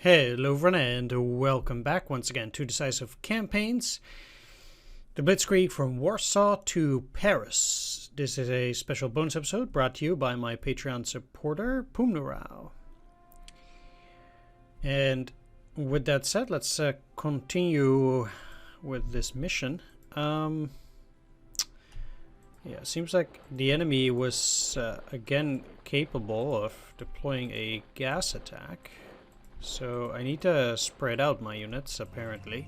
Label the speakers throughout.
Speaker 1: Hello everyone and welcome back once again to Decisive Campaigns. The Blitzkrieg from Warsaw to Paris. This is a special bonus episode brought to you by my Patreon supporter, Pumnurao. And with that said, let's continue with this mission. Yeah, seems like the enemy was again capable of deploying a gas attack. So I need to spread out my units, apparently,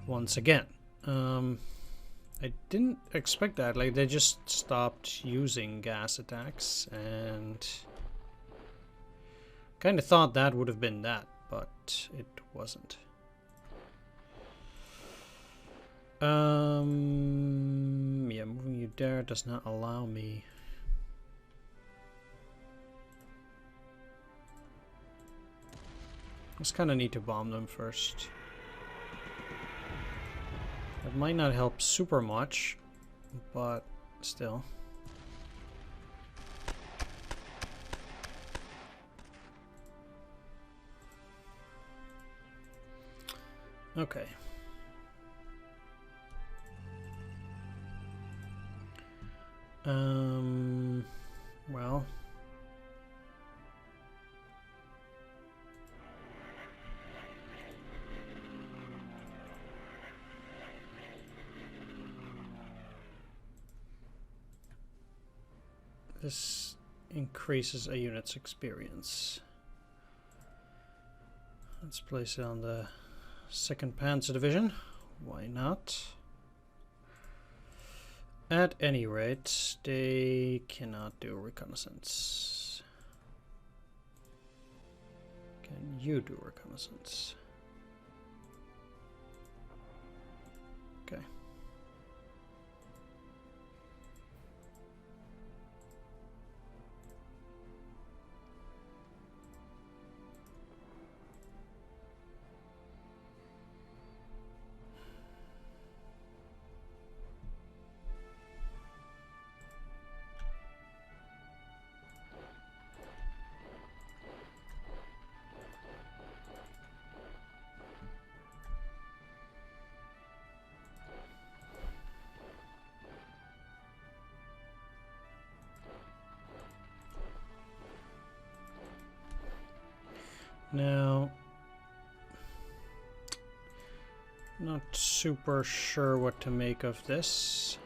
Speaker 1: once again. I didn't expect that. Like, they just stopped using gas attacks, and kind of thought that would have been that, but it wasn't. Yeah, moving you there does not allow me. Just kind of need to bomb them first. That might not help super much, but still. Okay. Well. This increases a unit's experience. Let's place it on the 2nd Panzer Division. Why not? At any rate, they cannot do reconnaissance. Can you do reconnaissance? Okay. Now, not super sure what to make of this.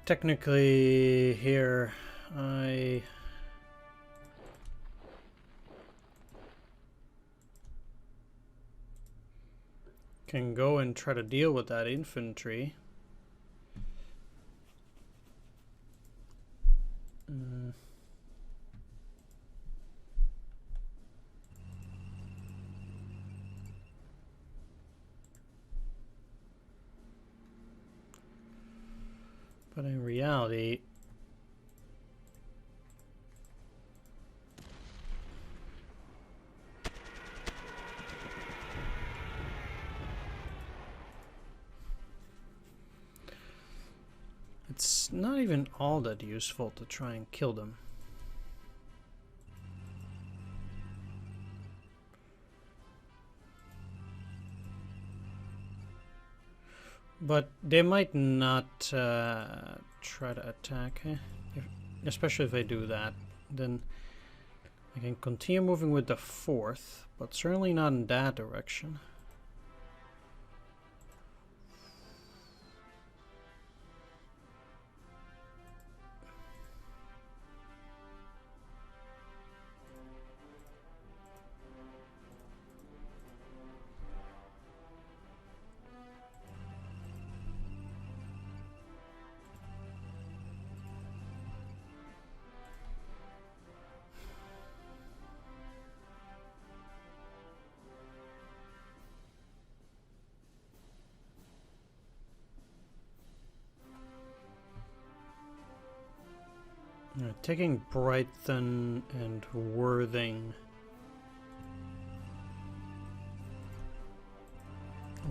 Speaker 1: Technically, here I can go and try to deal with that infantry. But in reality, it's not even all that useful to try and kill them. But they might not try to attack, especially if I do that. Then I can continue moving with the 4th, but certainly not in that direction. Taking Brighton and Worthing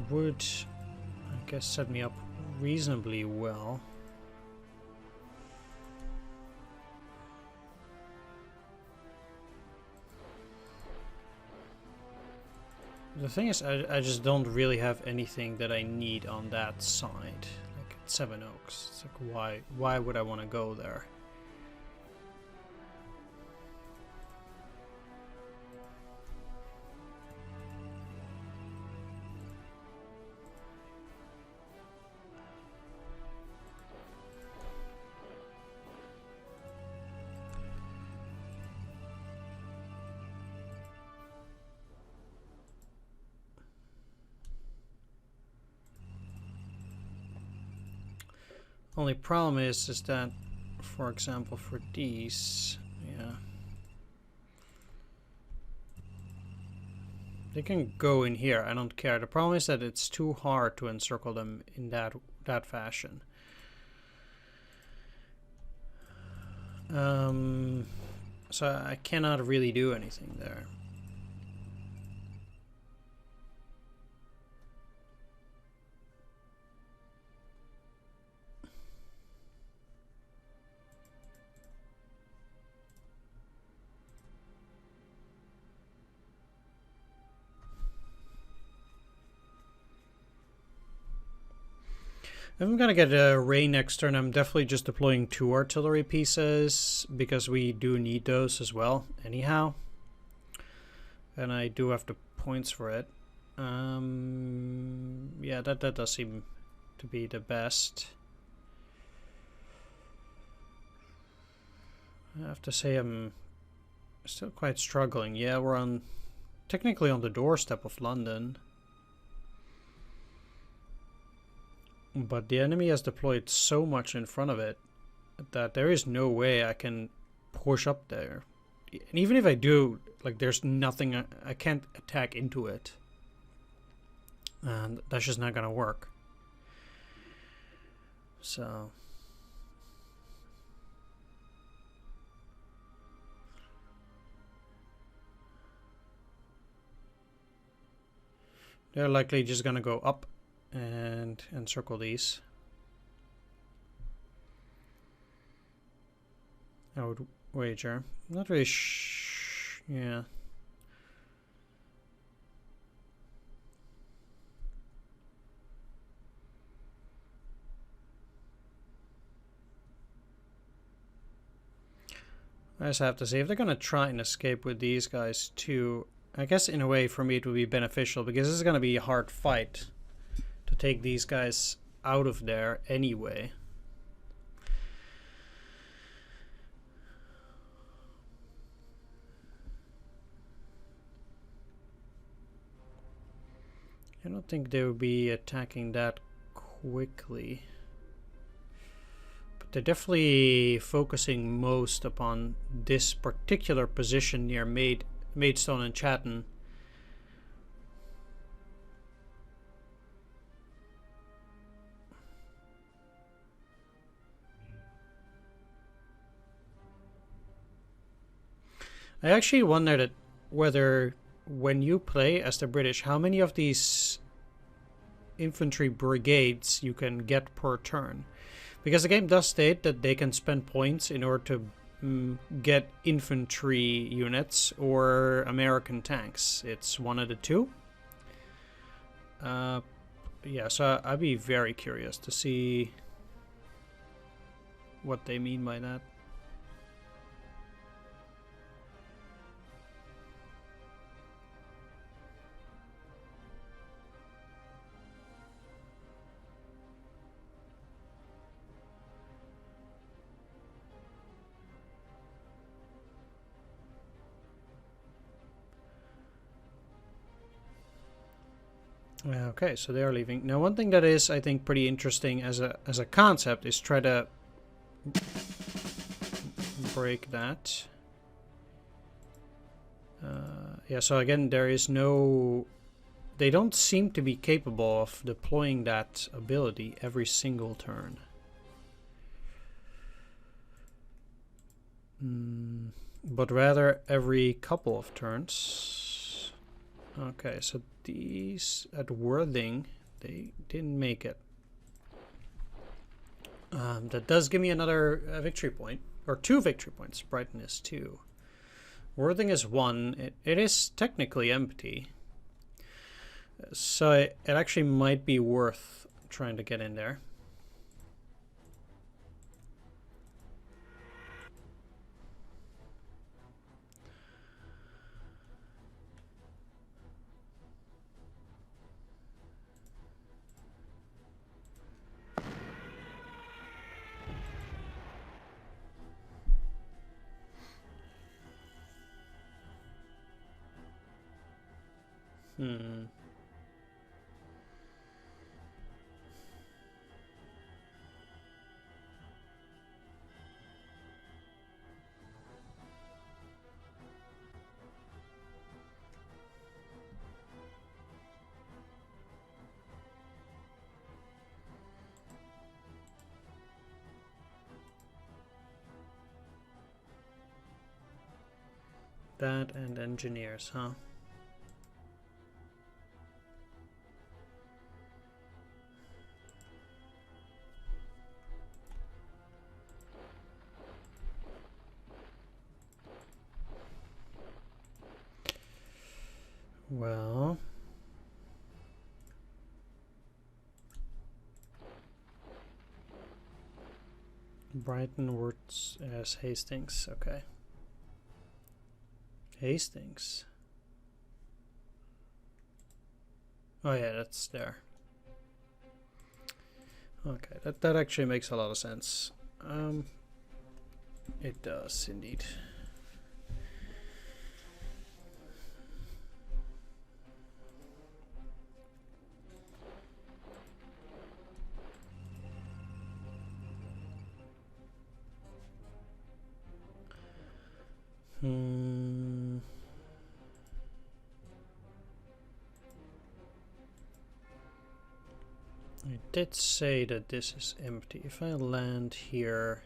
Speaker 1: would, I guess, set me up reasonably well. The thing is, I just don't really have anything that I need on that side. Like at Seven Oaks. It's like, why would I want to go there? Only problem is that, for example, for these, yeah, they can go in here. I don't care. The problem is that it's too hard to encircle them in that fashion. So I cannot really do anything there. If I'm gonna get a Ray next turn, I'm definitely just deploying 2 artillery pieces, because we do need those as well, anyhow. And I do have the points for it. Yeah, that does seem to be the best. I have to say I'm still quite struggling. Yeah, we're technically on the doorstep of London. But the enemy has deployed so much in front of it that there is no way I can push up there. And even if I do, like, there's nothing, I can't attack into it. And that's just not gonna work. So... they're likely just gonna go up and encircle these. I would wager. Not really yeah. I just have to see if they're gonna try and escape with these guys too. I guess in a way for me it would be beneficial, because this is gonna be a hard fight to take these guys out of there anyway. I don't think they would be attacking that quickly. But they're definitely focusing most upon this particular position near Maidstone and Chatton. I actually wonder whether when you play as the British, how many of these infantry brigades you can get per turn. Because the game does state that they can spend points in order to get infantry units or American tanks. It's one of the two. Yeah, so I'd be very curious to see what they mean by that. Okay, so they are leaving. Now, one thing that is, I think, pretty interesting as a concept is try to break that. Yeah, so again, there is no... they don't seem to be capable of deploying that ability every single turn. But rather every couple of turns. Okay, so these at Worthing, they didn't make it. That does give me another victory point, or 2 victory points. Brighton is 2. Worthing is 1. It is technically empty. So it actually might be worth trying to get in there. That and engineers, huh? Well, Brighton works as Hastings, okay. Hastings. Oh yeah, that's there. Okay, that actually makes a lot of sense. It does indeed. I did say that this is empty. If I land here...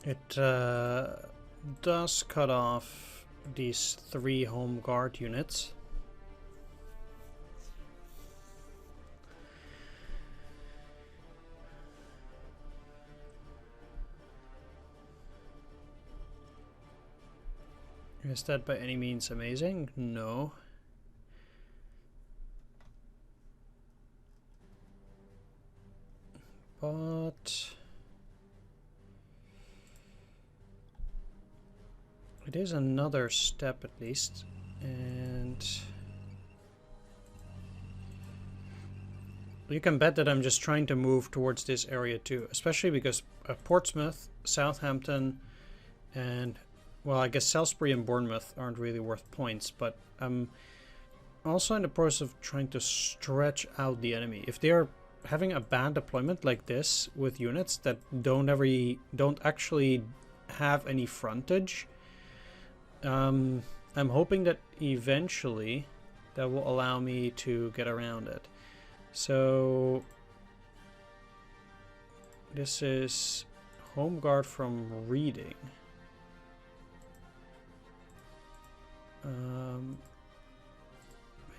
Speaker 1: It does cut off these 3 home guard units. Is that by any means amazing? No. But... it is another step at least, and you can bet that I'm just trying to move towards this area too, especially because Portsmouth, Southampton, and well, I guess Salisbury and Bournemouth aren't really worth points, but I'm also in the process of trying to stretch out the enemy. If they're having a bad deployment like this with units that don't actually have any frontage, I'm hoping that eventually that will allow me to get around it. So this is home guard from Reading.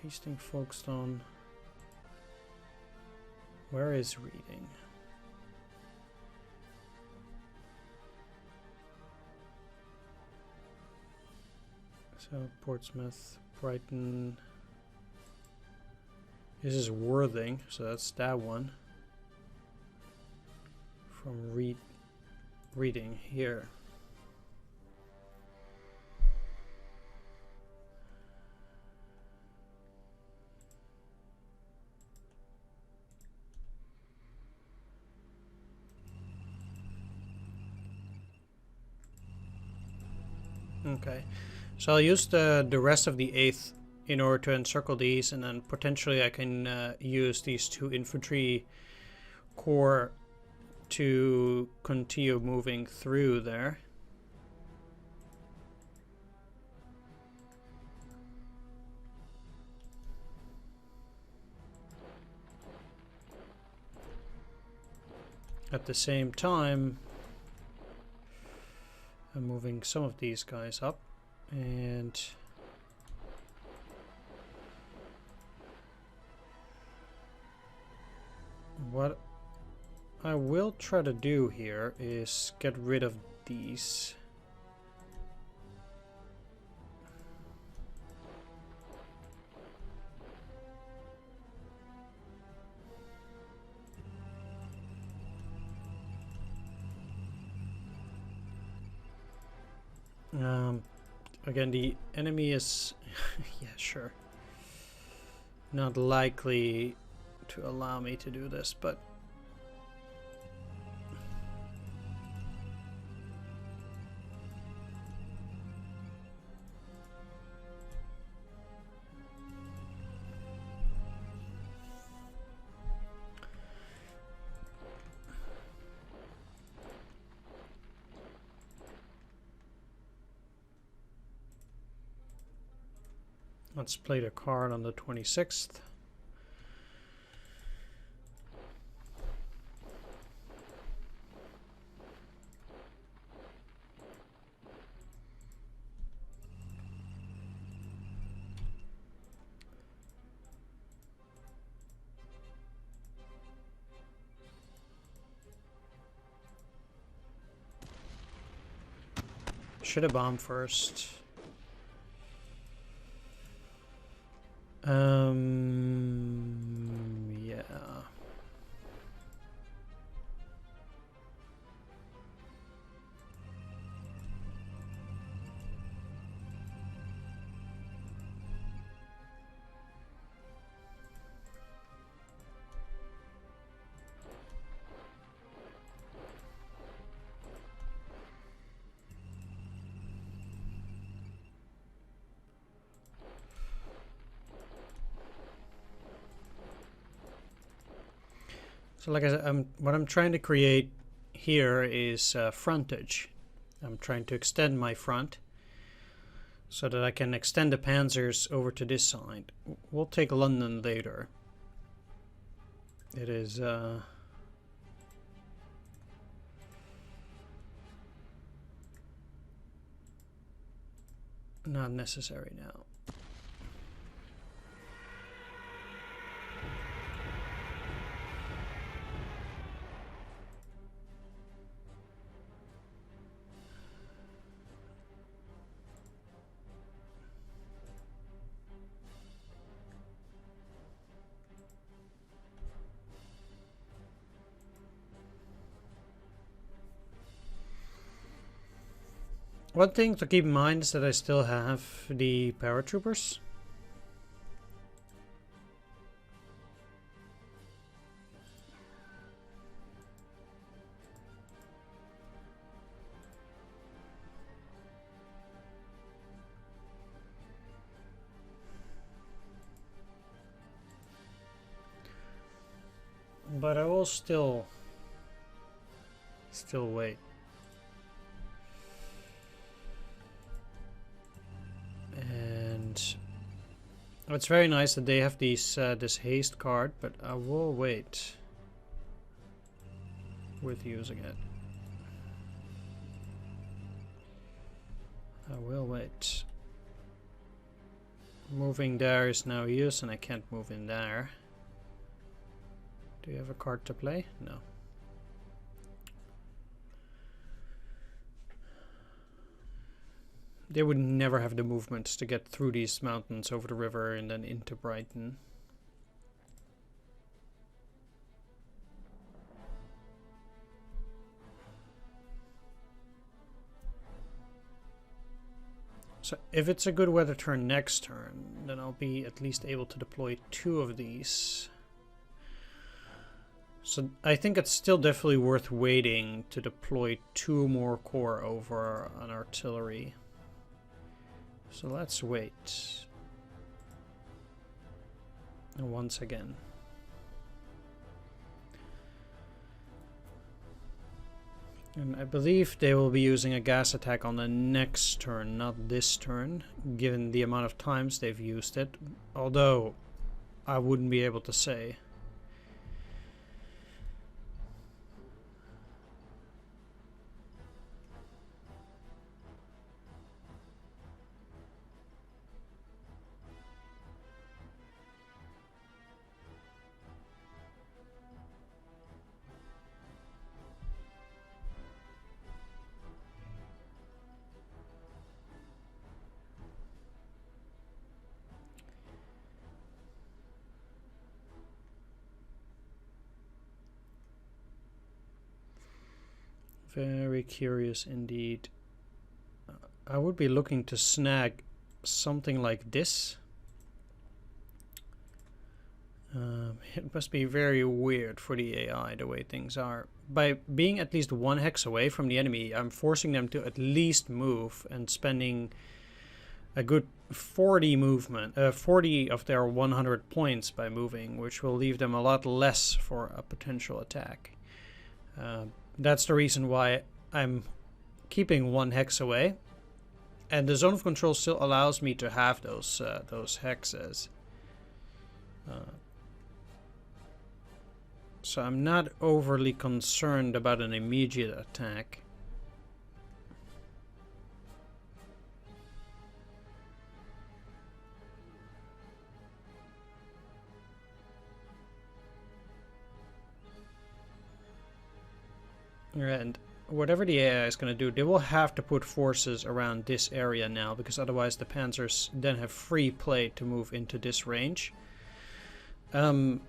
Speaker 1: Hastings, Folkestone. Where is Reading? So Portsmouth, Brighton. This is Worthing, so that's that one. From Reading here. Okay. So I'll use the rest of the 8th in order to encircle these, and then potentially I can use these 2 infantry corps to continue moving through there. At the same time, I'm moving some of these guys up, and what I will try to do here is get rid of these. Again, the enemy is, yeah, sure, not likely to allow me to do this, but let's play the card on the 26th. Should have bombed first. Yeah. So like I said, what I'm trying to create here is frontage. I'm trying to extend my front so that I can extend the panzers over to this side. We'll take London later. It is not necessary now. One thing to keep in mind is that I still have the paratroopers. But I will still wait. And it's very nice that they have these this haste card, but I will wait with using it. I will wait. Moving there is no use, and I can't move in there. Do you have a card to play? No. They would never have the movements to get through these mountains over the river and then into Brighton. So if it's a good weather turn next turn, then I'll be at least able to deploy 2 of these. So I think it's still definitely worth waiting to deploy 2 more corps over an artillery. So let's wait. And once again. And I believe they will be using a gas attack on the next turn, not this turn, given the amount of times they've used it. Although, I wouldn't be able to say. Very curious indeed. I would be looking to snag something like this. It must be very weird for the AI the way things are. By being at least 1 hex away from the enemy, I'm forcing them to at least move and spending a good 40 of their 100 points by moving, which will leave them a lot less for a potential attack. That's the reason why I'm keeping 1 hex away, and the zone of control still allows me to have those hexes. So I'm not overly concerned about an immediate attack. And whatever the AI is going to do, they will have to put forces around this area now, because otherwise the panzers then have free play to move into this range. And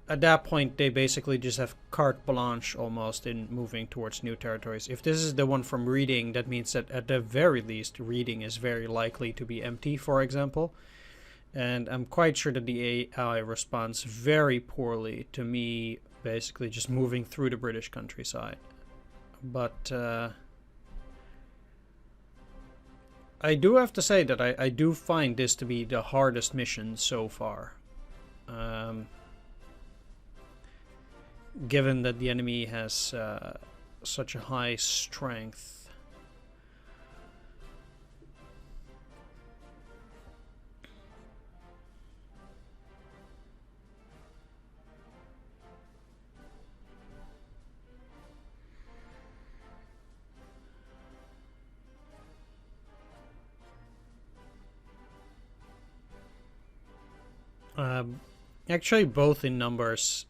Speaker 1: at that point, they basically just have carte blanche almost in moving towards new territories. If this is the one from Reading, that means that at the very least, Reading is very likely to be empty, for example. And I'm quite sure that the AI responds very poorly to me basically just moving through the British countryside. But I do have to say that I do find this to be the hardest mission so far. Given that the enemy has such a high strength. Actually, both in numbers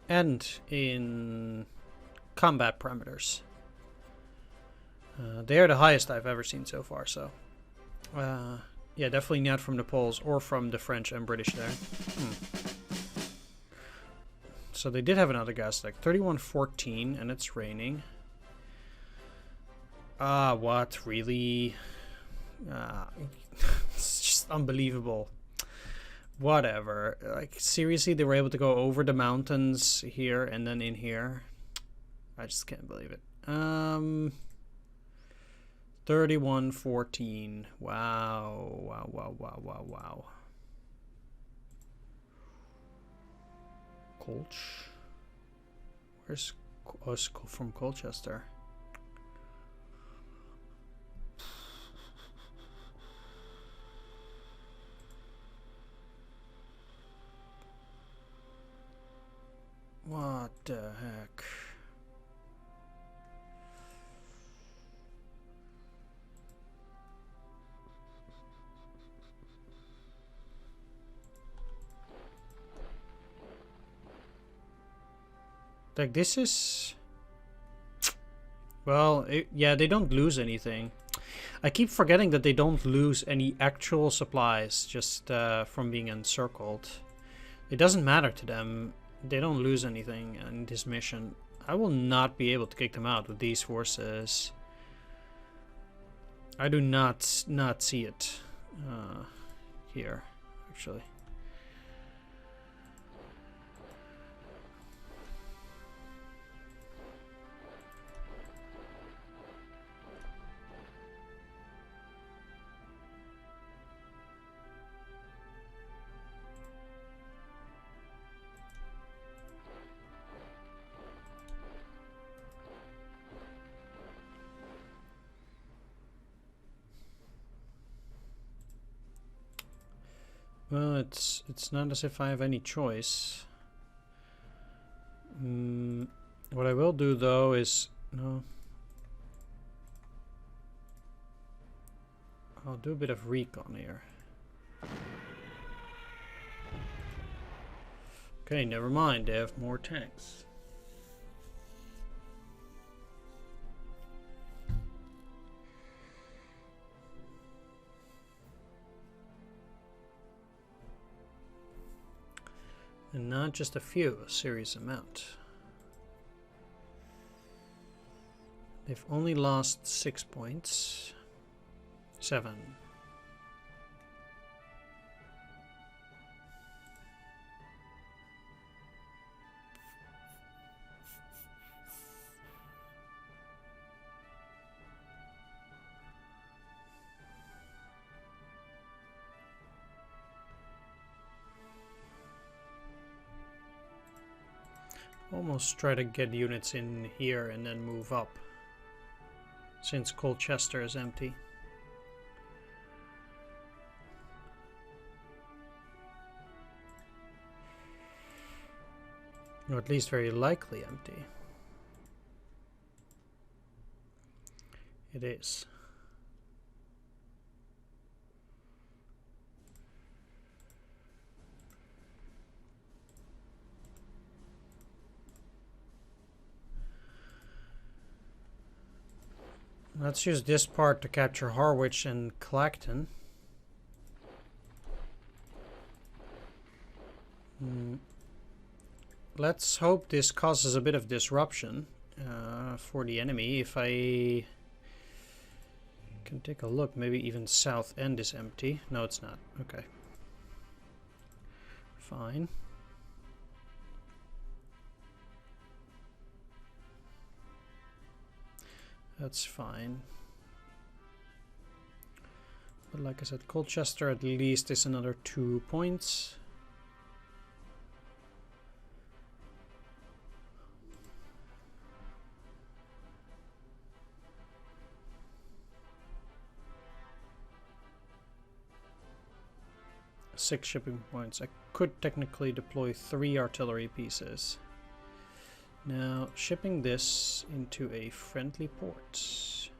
Speaker 1: and in combat parameters. They are the highest I've ever seen so far, so... yeah, definitely not from the Poles or from the French and British there. So they did have another gas attack. 3114, and it's raining. What? Really? It's just unbelievable. Whatever. Like, seriously, they were able to go over the mountains here and then in here. I just can't believe it. 3114. Wow. Wow. Colch? Where's... Oh, it's from Colchester. What the heck? Like, this is... Well, yeah, they don't lose anything. I keep forgetting that they don't lose any actual supplies just from being encircled. It doesn't matter to them. They don't lose anything in this mission. I will not be able to kick them out with these forces. I do not see it here, actually. Well, it's not as if I have any choice. What I will do though is no. I'll do a bit of recon here. Okay, never mind. They have more tanks. And not just a few, a serious amount. They've only lost 6 points. 7. Almost try to get units in here and then move up, since Colchester is empty. Or at least very likely empty. It is. Let's use this part to capture Harwich and Clacton. Let's hope this causes a bit of disruption for the enemy. If I can take a look, maybe even South End is empty. No, it's not. Okay. Fine. That's fine. But like I said, Colchester at least is another 2 points. Six shipping points. I could technically deploy 3 artillery pieces. Now, shipping this into a friendly port.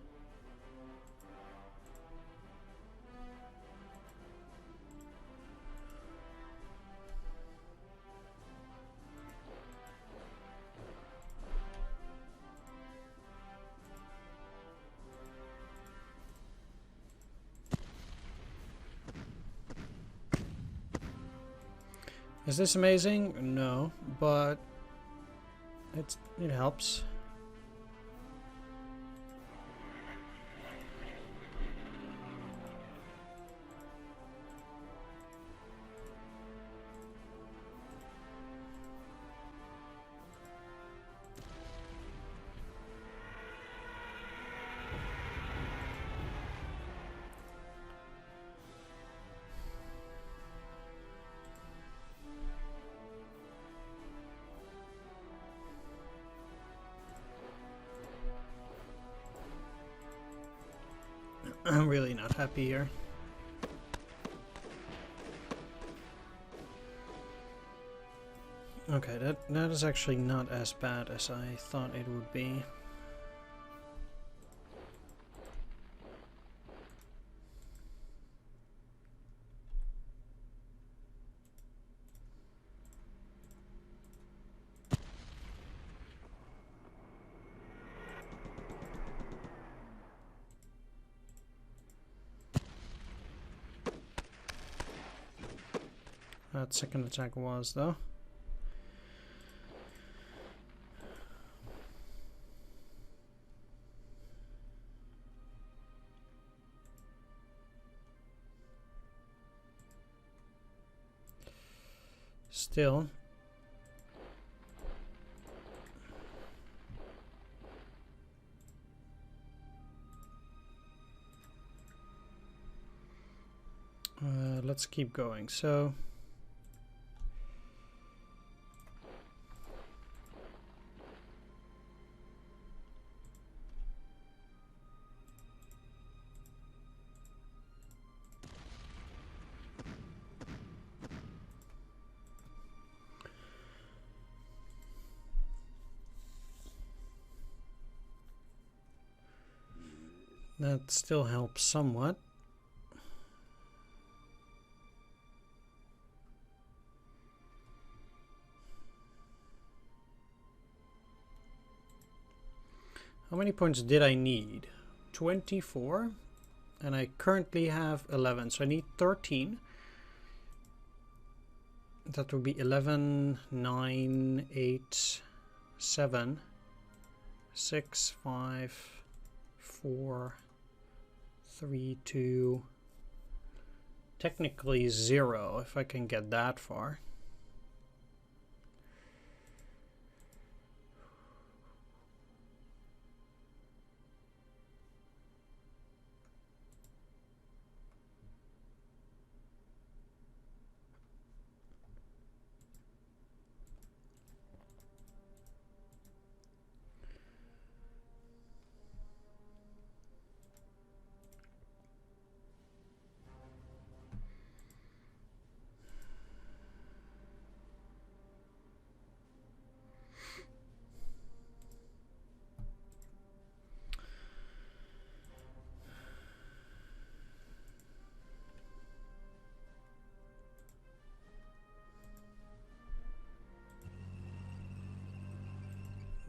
Speaker 1: Is this amazing? No, but it helps. I'm really not happy here. Okay, that is actually not as bad as I thought it would be. That second attack was, though. Still. Let's keep going. So that still helps somewhat. How many points did I need? 24, and I currently have 11, so I need 13. That would be 11, 9, 8, 7, 6, 5, 4, 3, 2. Technically 0 if I can get that far.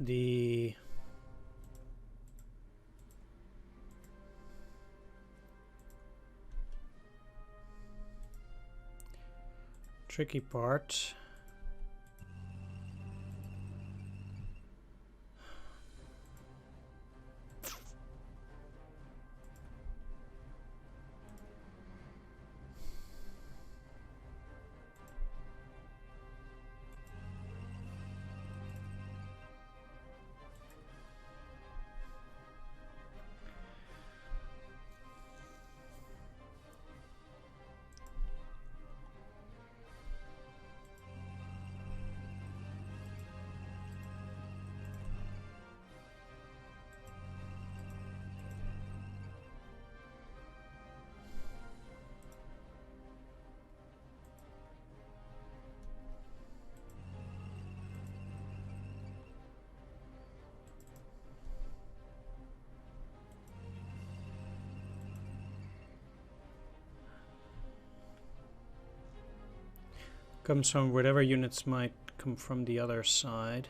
Speaker 1: The tricky part comes from whatever units might come from the other side.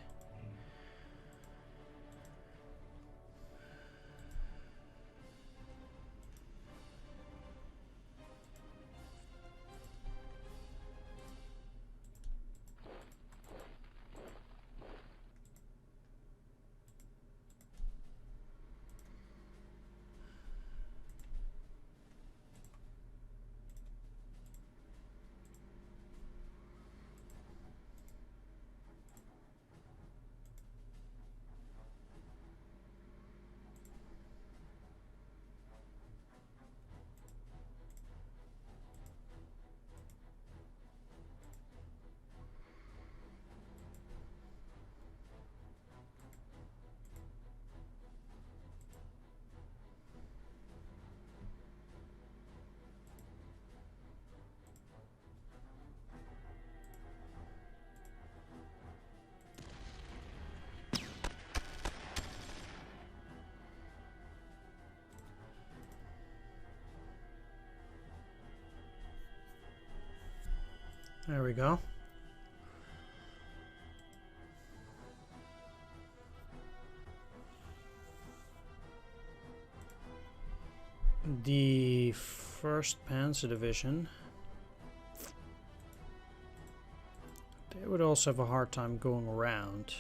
Speaker 1: There we go. The 1st Panzer Division, they would also have a hard time going around.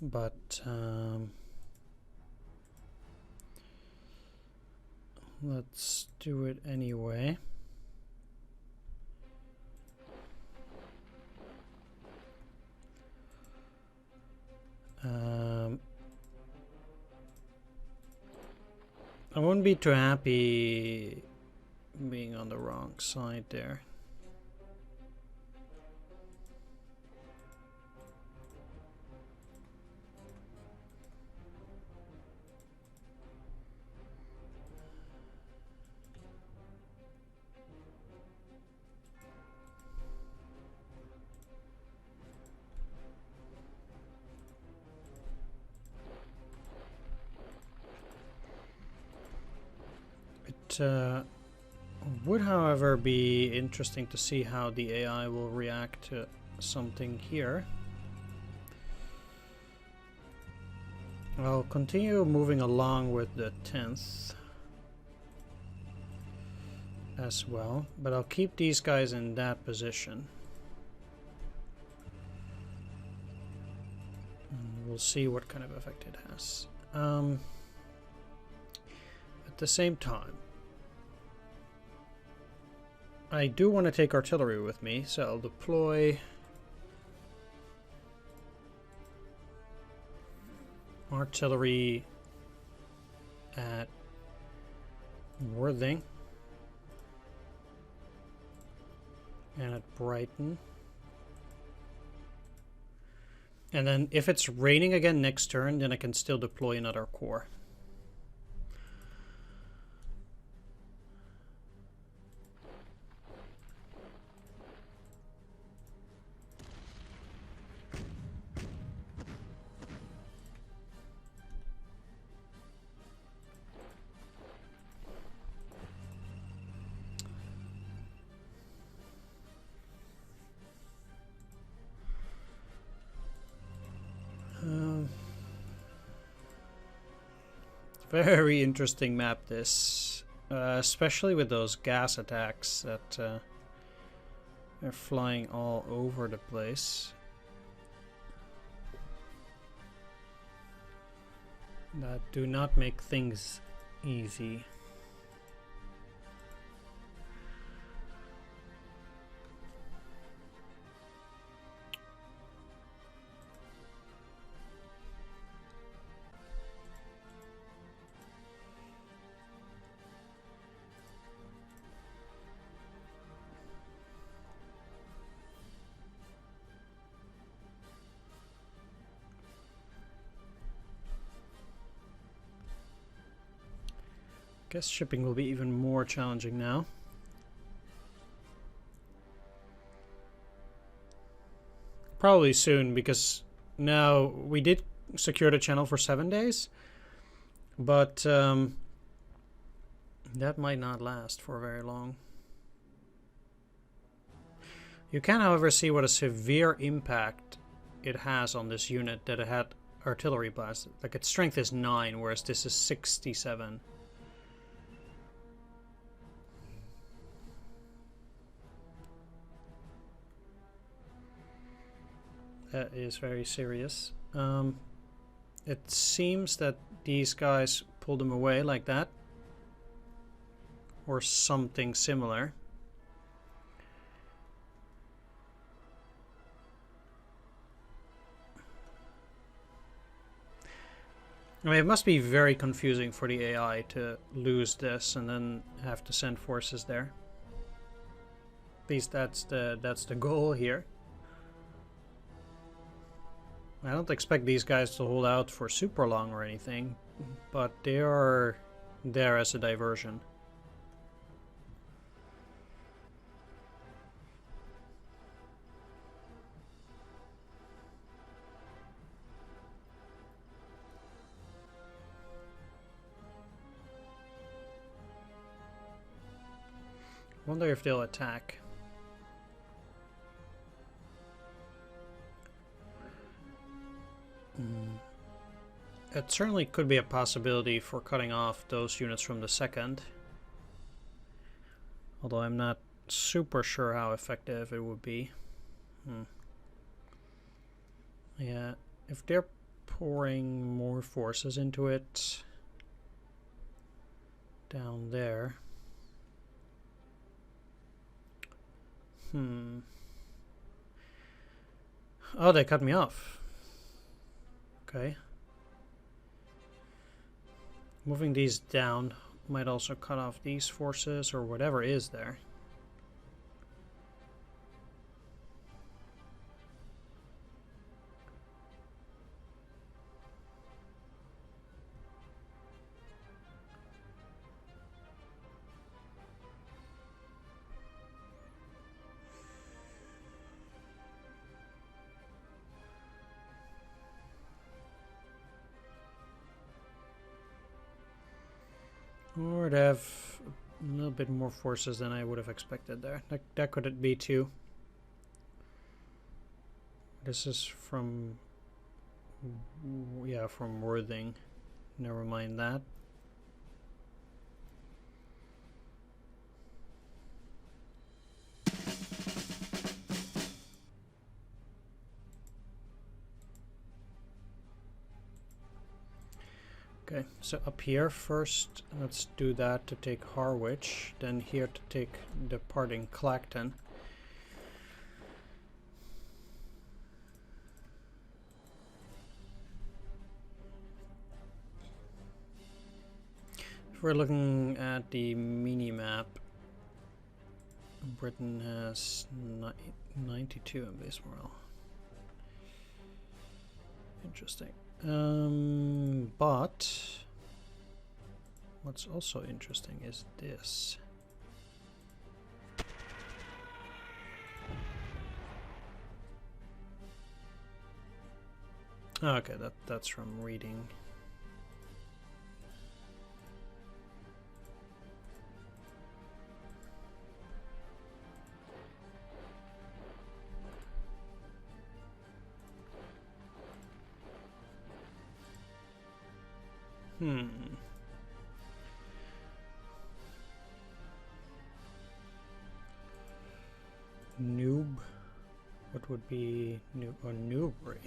Speaker 1: But let's do it anyway. I wouldn't be too happy being on the wrong side there. Would, however, be interesting to see how the AI will react to something here. I'll continue moving along with the 10th as well, but I'll keep these guys in that position. And we'll see what kind of effect it has. At the same time, I do want to take artillery with me, so I'll deploy artillery at Worthing and at Brighton. And then if it's raining again next turn, then I can still deploy another corps. Very interesting map, this, especially with those gas attacks that are flying all over the place. That do not make things easy. Guess shipping will be even more challenging now. Probably soon, because now we did secure the channel for 7 days, but that might not last for very long. You can, however, see what a severe impact it has on this unit that it had artillery blast. Like, its strength is 9, whereas this is 67. That is very serious. It seems that these guys pulled them away like that, or something similar. I mean, it must be very confusing for the AI to lose this and then have to send forces there. At least that's the goal here. I don't expect these guys to hold out for super long or anything, but they are there as a diversion. Wonder if they'll attack. It certainly could be a possibility for cutting off those units from the second. Although I'm not super sure how effective it would be. Yeah, if they're pouring more forces into it down there. Oh, they cut me off. Okay. Moving these down might also cut off these forces or whatever is there. Or they have A little bit more forces than I would have expected there. That could it be too. This is from, yeah, from Worthing. Never mind that. Okay, so up here first, let's do that to take Harwich, then here to take departing Clacton. If we're looking at the mini-map, Britain has 92 in base morale. Interesting. But what's also interesting is this. Okay, that's from reading. Noob? What would be Noob or Newbury?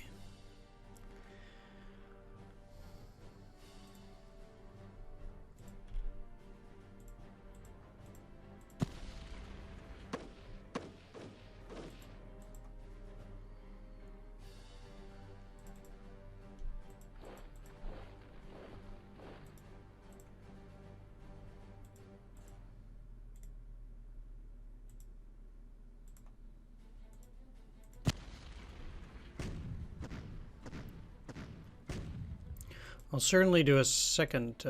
Speaker 1: I'll certainly do a second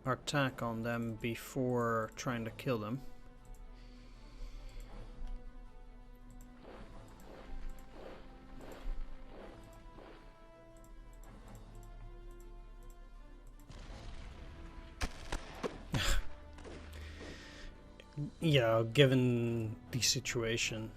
Speaker 1: attack on them before trying to kill them. Yeah, given the situation.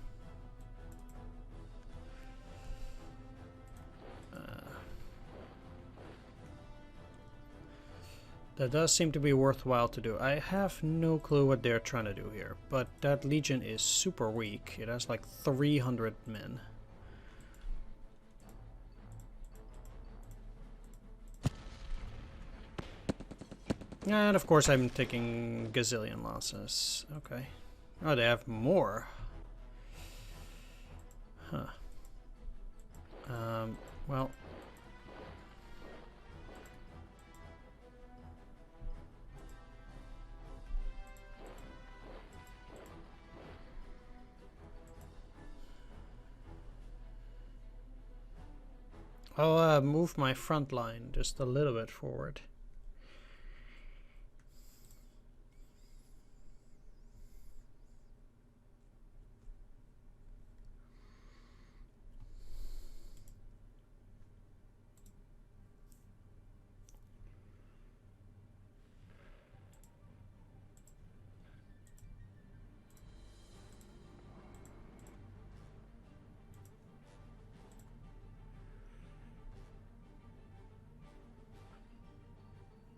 Speaker 1: That does seem to be worthwhile to do. I have no clue what they're trying to do here, but that legion is super weak. It has like 300 men. And of course I'm taking gazillion losses. Okay. Oh, they have more. Huh. Well... I'll move my front line just a little bit forward.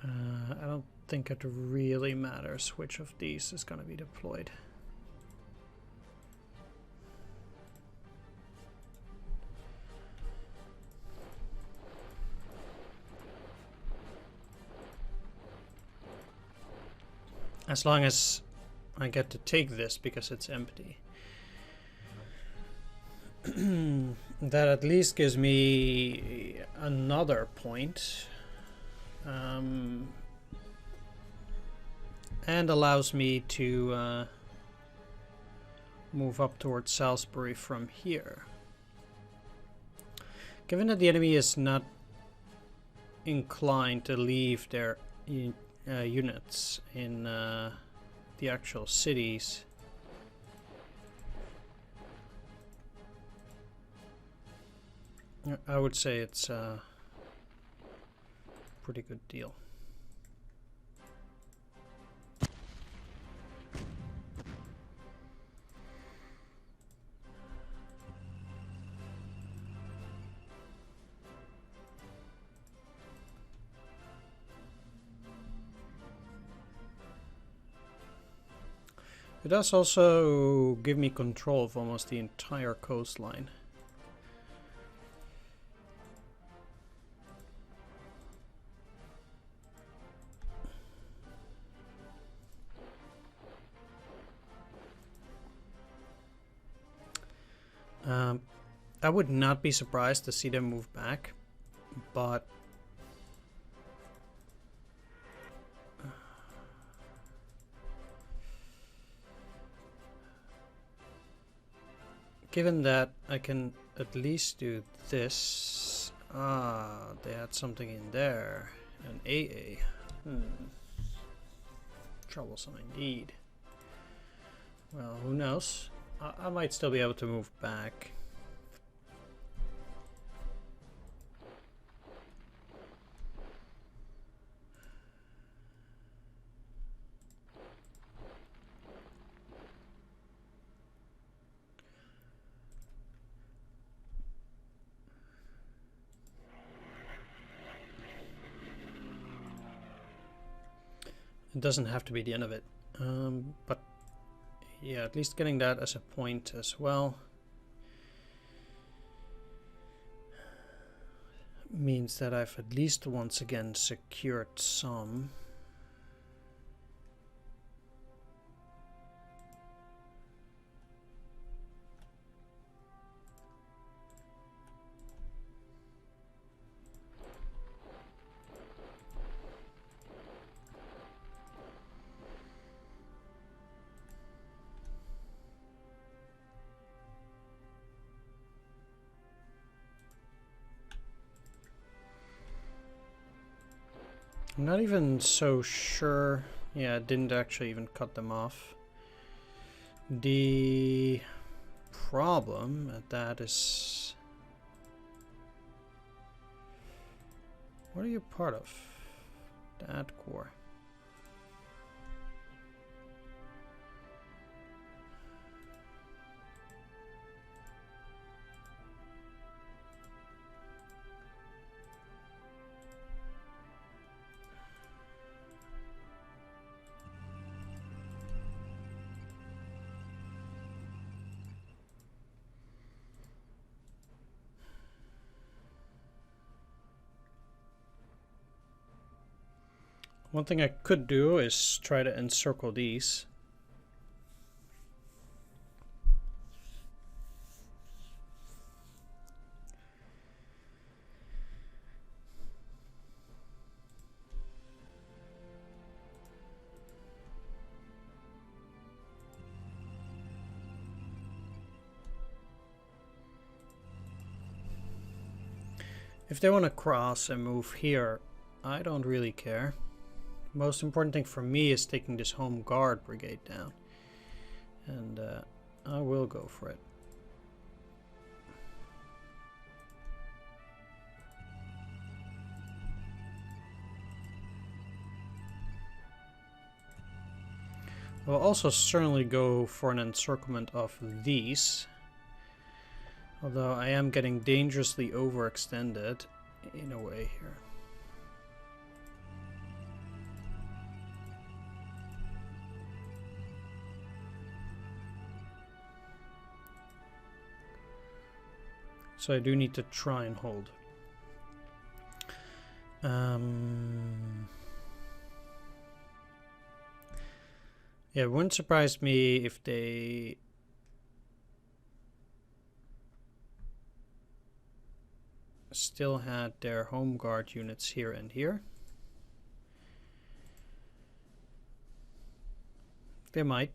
Speaker 1: I don't think it really matters which of these is going to be deployed. As long as I get to take this because it's empty. That at least gives me another point. And allows me to move up towards Salisbury from here. Given that the enemy is not inclined to leave their units in the actual cities, I would say it's a pretty good deal. It does also give me control of almost the entire coastline. I would not be surprised to see them move back, but given that I can at least do this. Ah, they had something in there. An AA. Troublesome indeed. Well, who knows? I might still be able to move back. It doesn't have to be the end of it, but yeah, at least getting that as a point as well means that I've at least once again secured some. I'm not even so sure. Yeah, I didn't actually even cut them off. The problem at that is... What are you part of? That core. One thing I could do is try to encircle these. If they want to cross and move here, I don't really care. Most important thing for me is taking this home guard brigade down, and I will go for it. I will also certainly go for an encirclement of these, although I am getting dangerously overextended in a way here. So I do need to try and hold. Yeah, it wouldn't surprise me if they still had their home guard units here and here. They might.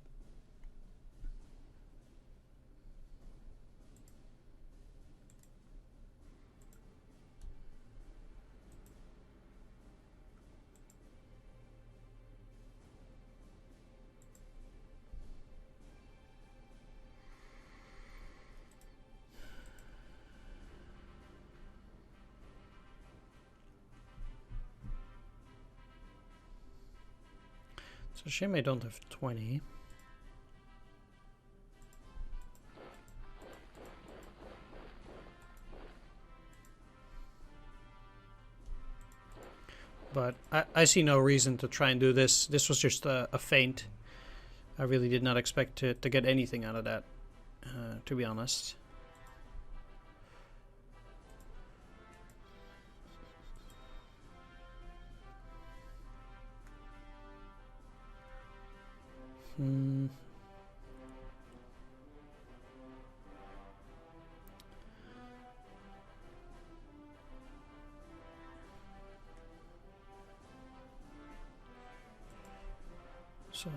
Speaker 1: It's a shame I don't have 20. But I see no reason to try and do this. This was just a feint. I really did not expect to get anything out of that, to be honest. So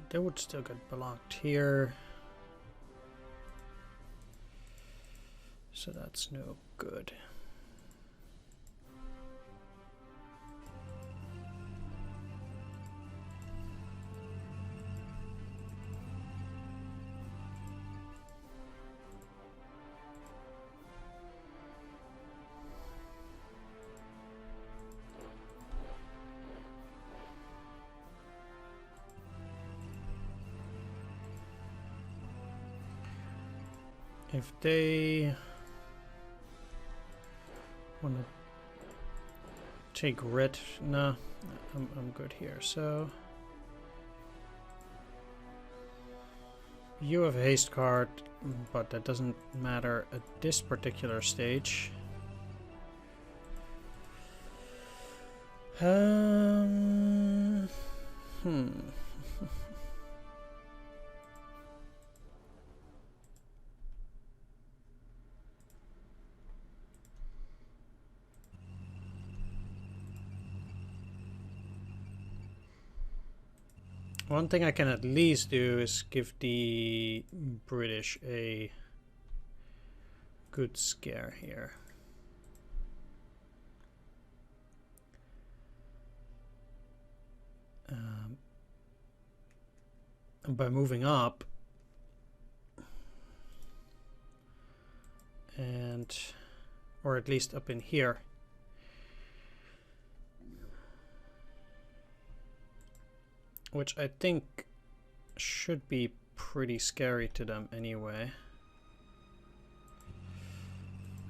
Speaker 1: they would still get blocked here. So that's no good. If they want to take red, no, I'm good here. So you have a haste card, but that doesn't matter at this particular stage. One thing I can at least do is give the British a good scare here. By moving up and or at least up in here, which I think should be pretty scary to them anyway.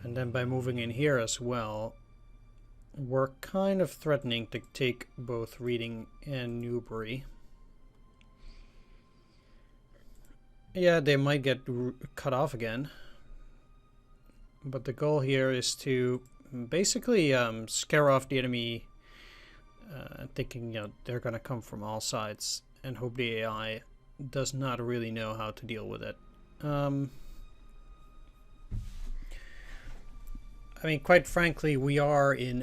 Speaker 1: And then by moving in here as well, we're kind of threatening to take both Reading and Newbury. Yeah, they might get cut off again. But the goal here is to basically scare off the enemy, thinking they're going to come from all sides, and hope the AI does not really know how to deal with it. I mean, quite frankly, we are in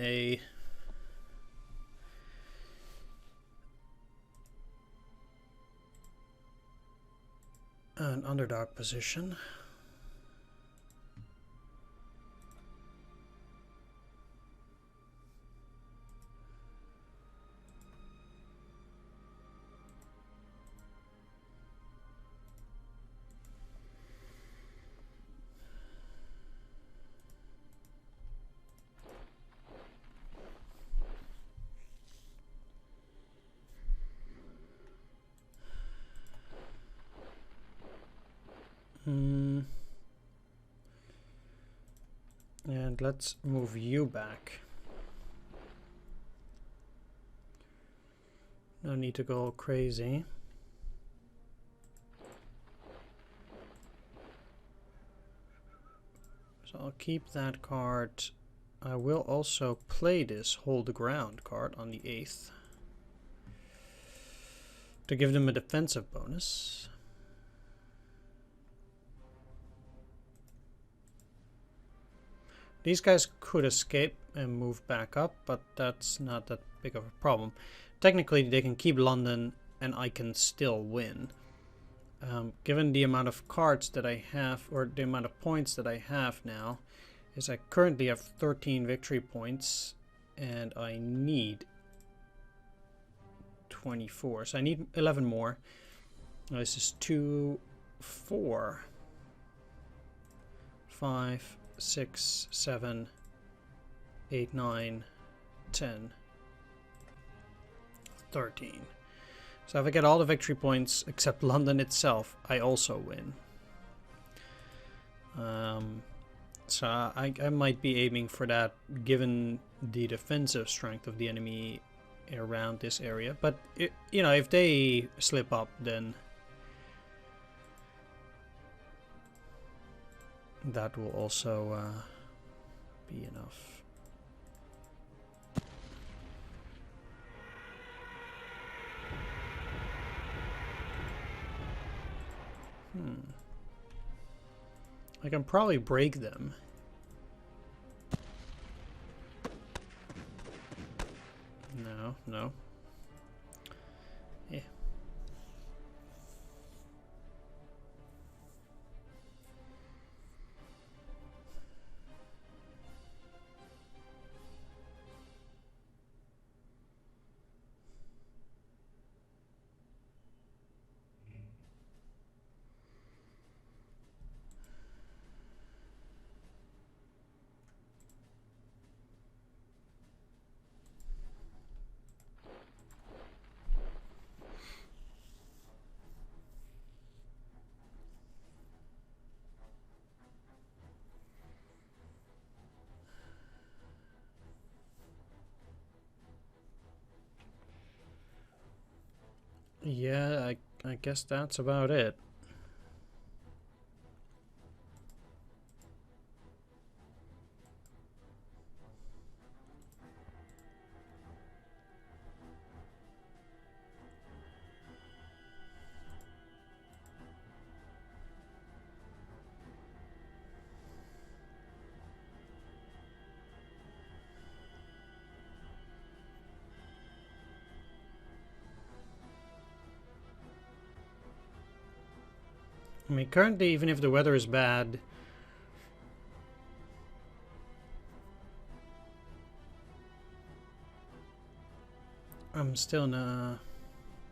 Speaker 1: an underdog position. And let's move you back. No need to go crazy. So I'll keep that card. I will also play this Hold the Ground card on the 8th to give them a defensive bonus. These guys could escape and move back up, but that's not that big of a problem. Technically, they can keep London and I can still win. Given the amount of cards that I have, or the amount of points that I have now, is I currently have 13 victory points and I need 24. So I need 11 more. This is 2, 4, 5, 6, 7, 8, 9, 10, 13. So if I get all the victory points except London itself, I also win. So I might be aiming for that given the defensive strength of the enemy around this area. But, if they slip up, then that will also be enough. I can probably break them. No, no. Yeah. Yeah, I guess that's about it. I mean, currently, even if the weather is bad, I'm still in a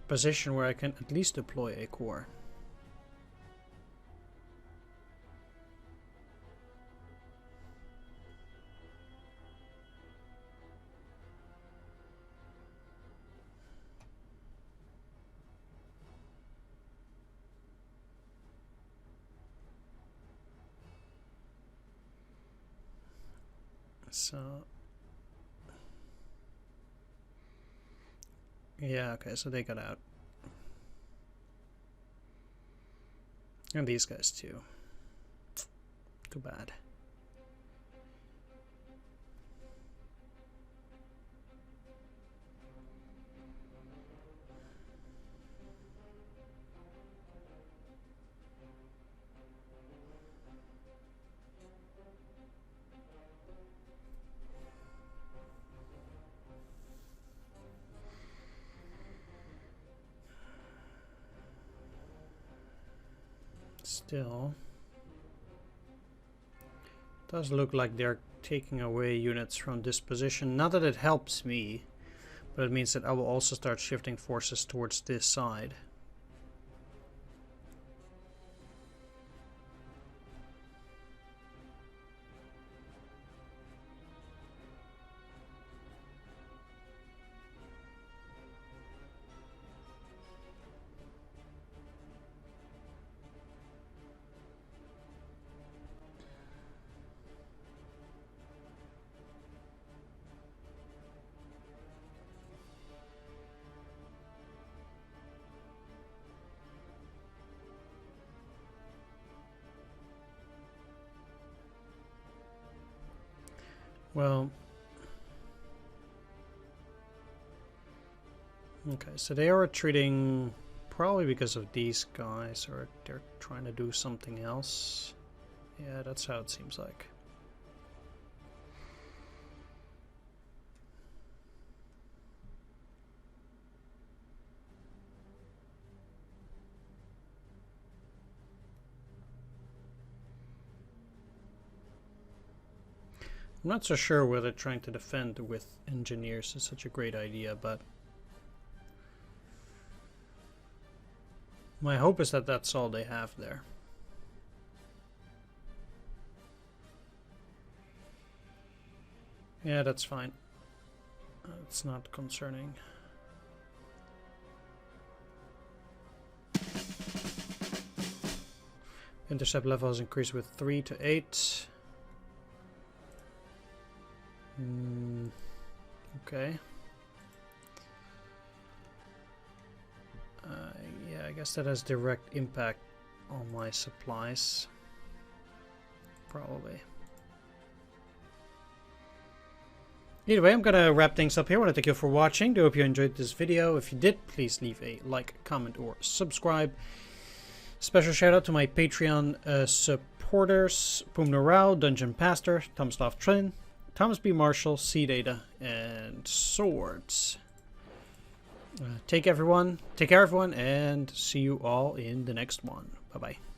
Speaker 1: position where I can at least deploy a core. So, yeah, okay, so they got out. And these guys too. Too bad. Still, does look like they're taking away units from this position. Not that it helps me, but it means that I will also start shifting forces towards this side. Well, okay, so they are retreating probably because of these guys, or they're trying to do something else. Yeah, that's how it seems like. I'm not so sure whether trying to defend with engineers is such a great idea, but my hope is that that's all they have there. Yeah, that's fine. It's not concerning. Intercept level has increased with 3 to 8. Okay. Yeah, I guess that has direct impact on my supplies. probably. Either way, I'm gonna wrap things up here. I want to thank you for watching. Do hope you enjoyed this video. If you did, please leave a like, comment, or subscribe. Special shout out to my Patreon supporters: Pumno Rao, Dungeon Pastor, Tomislav Trin, Thomas B. Marshall, C Data, and Swords. Take care, everyone, and see you all in the next one. Bye bye.